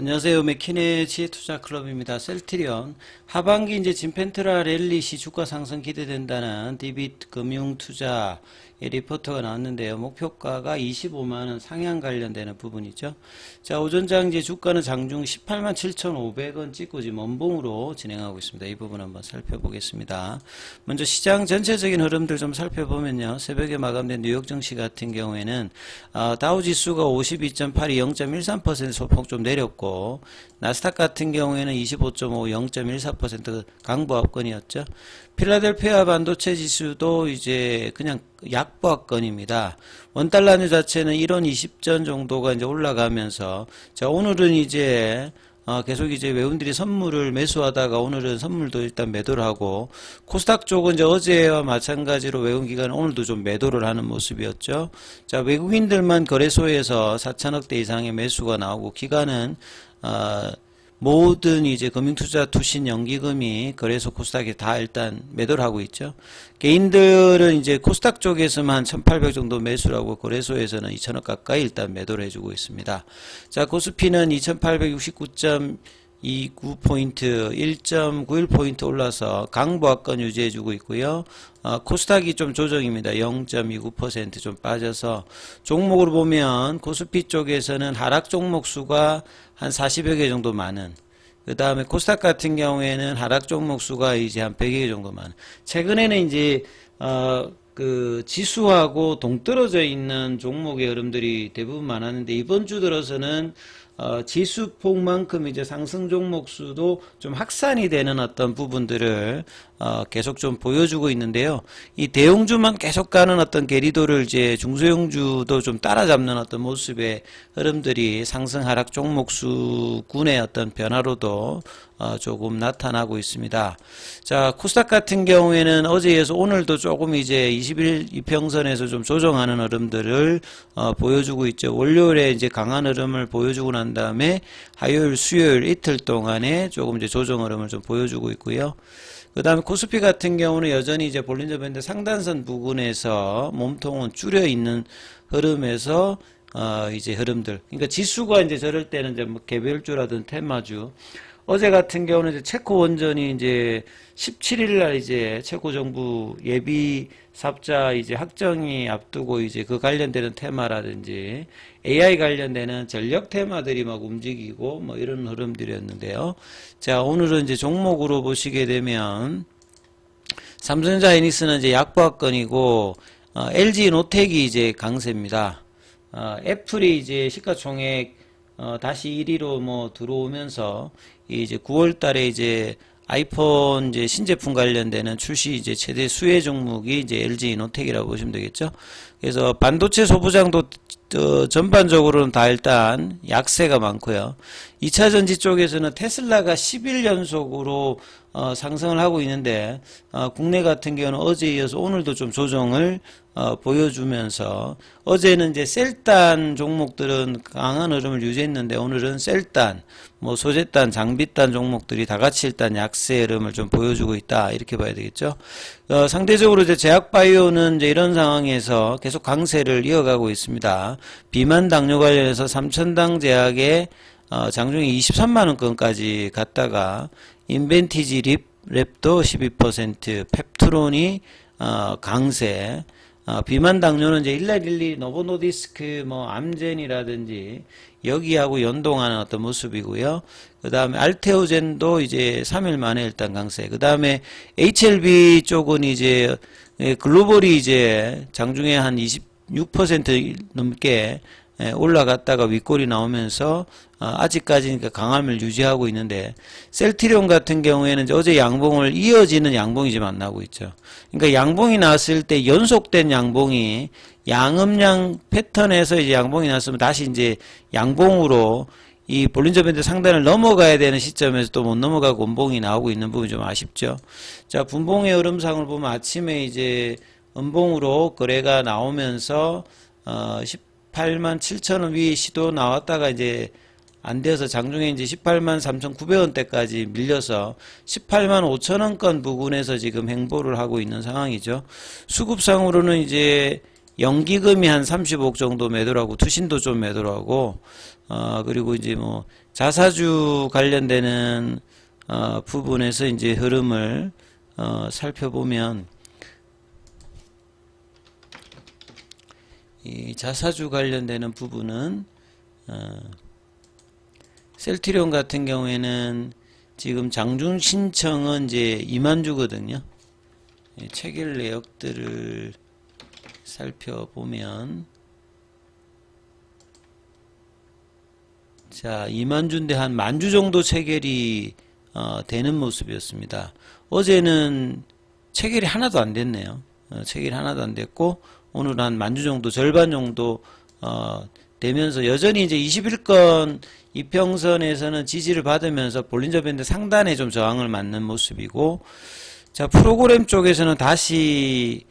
안녕하세요. 맥키네 지혜투자클럽입니다. 셀트리온 하반기 이제 진펜트라 랠리시 주가 상승 기대된다는 디빗 금융투자 리포트가 나왔는데요. 목표가가 25만원 상향 관련되는 부분이죠. 자, 오전장 이제 주가는 장중 18만 7,500원 찍고 지금 원봉으로 진행하고 있습니다. 이 부분 한번 살펴보겠습니다. 먼저 시장 전체적인 흐름들 좀 살펴보면요. 새벽에 마감된 뉴욕 증시 같은 경우에는 다우지수가 52.8이 0.13% 소폭 좀 내렸고, 나스닥 같은 경우에는 25.5, 0.14% 강보합권이었죠. 필라델피아 반도체 지수도 이제 그냥 약보합권입니다. 원달러류 자체는 1원 20전 정도가 이제 올라가면서, 자, 오늘은 이제 계속 이제 외국인들이 선물을 매수하다가 오늘은 선물도 일단 매도를 하고, 코스닥 쪽은 이제 어제와 마찬가지로 외국인 기관은 오늘도 좀 매도를 하는 모습이었죠. 자, 외국인들만 거래소에서 4천억대 이상의 매수가 나오고, 기관은 모든 이제 금융투자 투신 연기금이 거래소 코스닥에 다 일단 매도를 하고 있죠. 개인들은 이제 코스닥 쪽에서만 1,800 정도 매수를 하고 거래소에서는 2천억 가까이 일단 매도를 해주고 있습니다. 자, 코스피는 2,869.29포인트 1.91포인트 올라서 강보합권 유지해주고 있고요. 코스닥이 좀 조정입니다. 0.29% 좀 빠져서, 종목으로 보면 코스피 쪽에서는 하락 종목 수가 한 40여 개 정도 많은, 그 다음에 코스닥 같은 경우에는 하락 종목 수가 이제 한 100여 개 정도 많은, 최근에는 이제 그 지수하고 동떨어져 있는 종목의 흐름들이 대부분 많았는데, 이번 주 들어서는 지수폭만큼 이제 상승 종목 수도 좀 확산이 되는 어떤 부분들을 계속 좀 보여주고 있는데요. 이 대형주만 계속 가는 어떤 계리도를 이제 중소형주도 좀 따라잡는 어떤 모습의 흐름들이 상승 하락 종목 수군의 어떤 변화로도 조금 나타나고 있습니다. 자, 코스닥 같은 경우에는 어제에 이어서 오늘도 조금 이제 20일 이평선에서 좀 조정하는 흐름들을 보여주고 있죠. 월요일에 이제 강한 흐름을 보여주고 난 다음에 화요일, 수요일 이틀 동안에 조금 이제 조정 흐름을 좀 보여주고 있고요. 그 다음에 코스피 같은 경우는 여전히 이제 볼린저 밴드 상단선 부근에서 몸통은 줄여 있는 흐름에서 이제 흐름들. 그러니까 지수가 이제 저럴 때는 이제 뭐 개별주라든 테마주. 어제 같은 경우는 이제 체코 원전이 이제 17일 날 이제 체코 정부 예비 삽자 이제 확정이 앞두고 이제 그 관련되는 테마라든지 AI 관련되는 전력 테마들이 막 움직이고 뭐 이런 흐름들이었는데요. 자, 오늘은 이제 종목으로 보시게 되면 삼성전자 에니스는 이제 약보합권이고, LG 노텍이 이제 강세입니다. 애플이 이제 시가총액 다시 1위로 뭐 들어오면서 이제 9월 달에 이제 아이폰 이제 신제품 관련되는 출시 이제 최대 수혜 종목이 이제 LG 노텍이라고 보시면 되겠죠. 그래서 반도체 소부장도 전반적으로는 다 일단 약세가 많고요. 2차 전지 쪽에서는 테슬라가 10일 연속으로 상승을 하고 있는데, 국내 같은 경우는 어제에 이어서 오늘도 좀 조정을 보여주면서, 어제는 이제 셀단 종목들은 강한 흐름을 유지했는데, 오늘은 셀단, 뭐 소재단, 장비단 종목들이 다 같이 일단 약세 흐름을 좀 보여주고 있다, 이렇게 봐야 되겠죠. 상대적으로 이제 제약바이오는 이제 이런 상황에서 계속 강세를 이어가고 있습니다. 비만 당뇨 관련해서 삼천당 제약에 장중에 23만원권까지 갔다가, 인벤티지 랩도 12%, 펩트론이 강세, 비만 당뇨는 이제 1112 노보노디스크 뭐 암젠이라든지 여기하고 연동하는 어떤 모습이고요. 그 다음에 알테오젠도 이제 3일 만에 일단 강세. 그 다음에 HLB 쪽은 이제 글로벌이 이제 장중에 한 26% 넘게 올라갔다가 윗골이 나오면서 아직까지니까 강함을 유지하고 있는데, 셀트리온 같은 경우에는 이제 어제 양봉을 이어지는 양봉이 지금 안 나오고 있죠. 그러니까 양봉이 나왔을 때 연속된 양봉이 양음양 패턴에서 이제 양봉이 났으면 다시 이제 양봉으로 이 볼린저 밴드 상단을 넘어가야 되는 시점에서 또 못 넘어가고 원봉이 나오고 있는 부분이 좀 아쉽죠. 자, 분봉의 흐름상을 보면 아침에 이제 음봉으로 거래가 나오면서 18만 7천원 위 시도 나왔다가 이제 안 되어서 장중에 이제 18만 3,900원대까지 밀려서 18만 5천원권 부근에서 지금 행보를 하고 있는 상황이죠. 수급상으로는 이제 연기금이 한 35억 정도 매도라고, 투신도 좀 매도라고, 그리고 이제 뭐 자사주 관련되는 부분에서 이제 흐름을 살펴보면, 이 자사주 관련되는 부분은 셀트리온 같은 경우에는 지금 장중 신청은 이제 2만 주거든요. 체결 내역들을 살펴보면, 자, 2만 주인데 한 만 주 정도 체결이 되는 모습이었습니다. 어제는 체결이 하나도 안 됐네요. 체결이 하나도 안 됐고, 오늘 한 만 주 정도, 절반 정도 되면서 여전히 이제 21건 이평선에서는 지지를 받으면서 볼린저 밴드 상단에 좀 저항을 맞는 모습이고, 자, 프로그램 쪽에서는 다시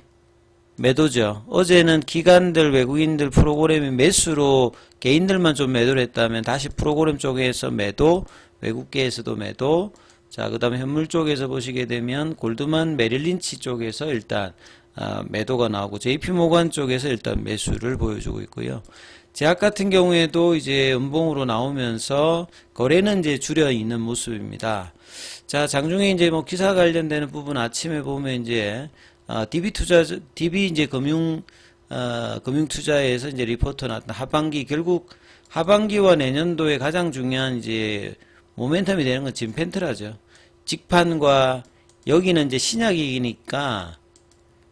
매도죠. 어제는 기관들, 외국인들 프로그램이 매수로 개인들만 좀 매도를 했다면 다시 프로그램 쪽에서 매도, 외국계에서도 매도, 자, 그 다음에 현물 쪽에서 보시게 되면 골드만 메릴린치 쪽에서 일단 매도가 나오고, JP모간 쪽에서 일단 매수를 보여주고 있고요. 제약 같은 경우에도 이제 음봉으로 나오면서 거래는 이제 줄여 있는 모습입니다. 자, 장중에 이제 뭐 기사 관련되는 부분 아침에 보면 이제 DB 이제 금융 투자에서 이제 리포트 나왔던 하반기, 결국 하반기와 내년도에 가장 중요한 이제 모멘텀이 되는 건 진펜트라죠. 직판과 여기는 이제 신약이니까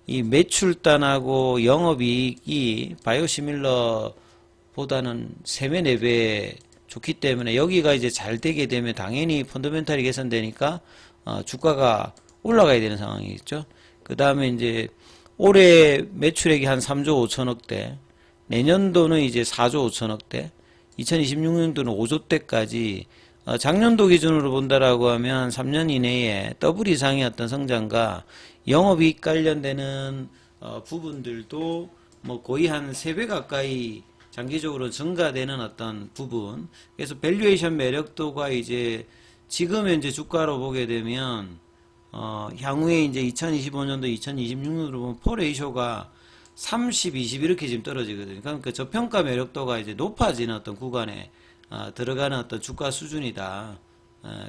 이 매출단하고 영업이익이 바이오시밀러보다는 3배, 4배 좋기 때문에 여기가 이제 잘 되게 되면 당연히 펀더멘탈이 개선되니까 주가가 올라가야 되는 상황이겠죠. 그 다음에 이제 올해 매출액이 한 3조 5천억대, 내년도는 이제 4조 5천억대, 2026년도는 5조대까지 작년도 기준으로 본다라고 하면 3년 이내에 더블 이상의 어떤 성장과 영업이익 관련되는 부분들도 뭐 거의 한 3배 가까이 장기적으로 증가되는 어떤 부분. 그래서 밸류에이션 매력도가 이제 지금 현재 주가로 보게 되면 향후에 이제 2025년도, 2026년도로 보면 포 레이쇼가 30, 20 이렇게 지금 떨어지거든요. 그러니까 저평가 매력도가 이제 높아지는 어떤 구간에 들어가는 어떤 주가 수준이다.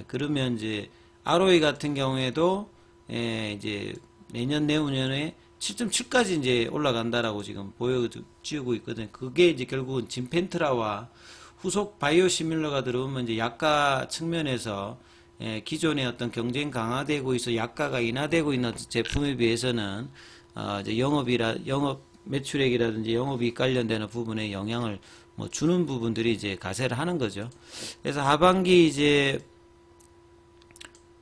그러면 이제 ROE 같은 경우에도 이제 내년 내후년에 7.7까지 이제 올라간다라고 지금 보여지고 있거든요. 그게 이제 결국은 진펜트라와 후속 바이오시밀러가 들어오면 이제 약가 측면에서 기존의 어떤 경쟁 강화되고 있어 약가가 인하되고 있는 제품에 비해서는 이제 영업 매출액이라든지 영업이익 관련되는 부분에 영향을 뭐 주는 부분들이 이제 가세를 하는 거죠. 그래서 하반기 이제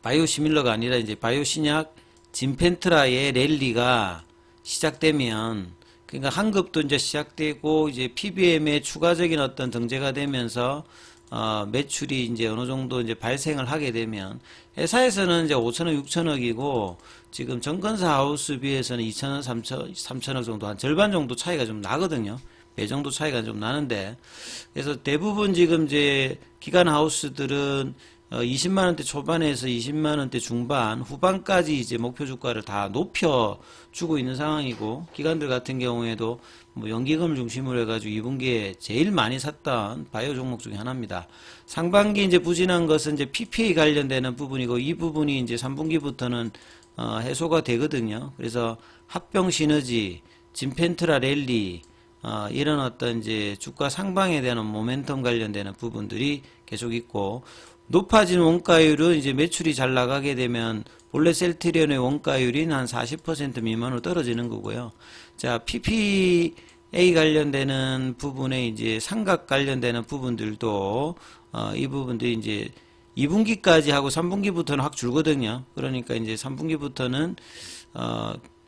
바이오시밀러가 아니라 이제 바이오신약 진펜트라의 랠리가 시작되면, 그러니까 한급도 이제 시작되고 이제 PBM의 추가적인 어떤 등재가 되면서 매출이 이제 어느 정도 이제 발생을 하게 되면, 회사에서는 이제 5천억, 6천억이고 지금 정건사 하우스 비해서는 2천억, 3천억 정도, 한 절반 정도 차이가 좀 나거든요. 배 정도 차이가 좀 나는데, 그래서 대부분 지금 이제 기관 하우스들은 20만원대 초반에서 20만원대 중반, 후반까지 이제 목표 주가를 다 높여주고 있는 상황이고, 기관들 같은 경우에도 뭐 연기금을 중심으로 해가지고 2분기에 제일 많이 샀던 바이오 종목 중에 하나입니다. 상반기 이제 부진한 것은 이제 PPA 관련되는 부분이고, 이 부분이 이제 3분기부터는 해소가 되거든요. 그래서 합병 시너지, 진펜트라 랠리, 이런 어떤 이제 주가 상방에 대한 모멘텀 관련되는 부분들이 계속 있고, 높아진 원가율은 이제 매출이 잘 나가게 되면 본래 셀트리온의 원가율인 한 40% 미만으로 떨어지는 거고요. 자, PPA 관련되는 부분에 이제 상각 관련되는 부분들도 이 부분들이 이제 2분기까지 하고 3분기부터는 확 줄거든요. 그러니까 이제 3분기부터는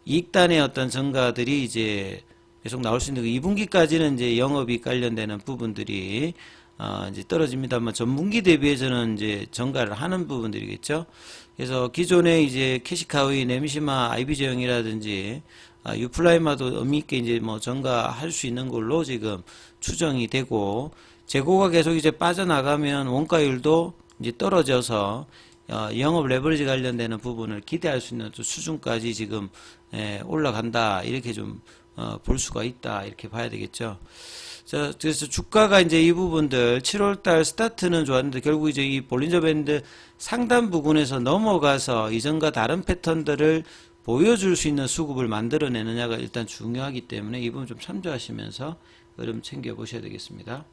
이익단의 어떤 증가들이 이제 계속 나올 수 있는, 2분기까지는 이제 영업이익 관련되는 부분들이 이제 떨어집니다만 전분기 대비해서는 이제 증가를 하는 부분들이겠죠. 그래서 기존에 이제 캐시카우이, 네미시마, IB제형이라든지 유플라이마도 의미있게 이제 뭐 증가할 수 있는 걸로 지금 추정이 되고, 재고가 계속 이제 빠져나가면 원가율도 이제 떨어져서 영업 레버리지 관련되는 부분을 기대할 수 있는 수준까지 지금 올라간다, 이렇게 좀 볼 수가 있다 이렇게 봐야 되겠죠. 자, 그래서 주가가 이제 이 부분들 7월달 스타트는 좋았는데 결국 이제 이 볼린저 밴드 상단 부근에서 넘어가서 이전과 다른 패턴들을 보여줄 수 있는 수급을 만들어내느냐가 일단 중요하기 때문에 이 부분 좀 참조하시면서 흐름 챙겨 보셔야 되겠습니다.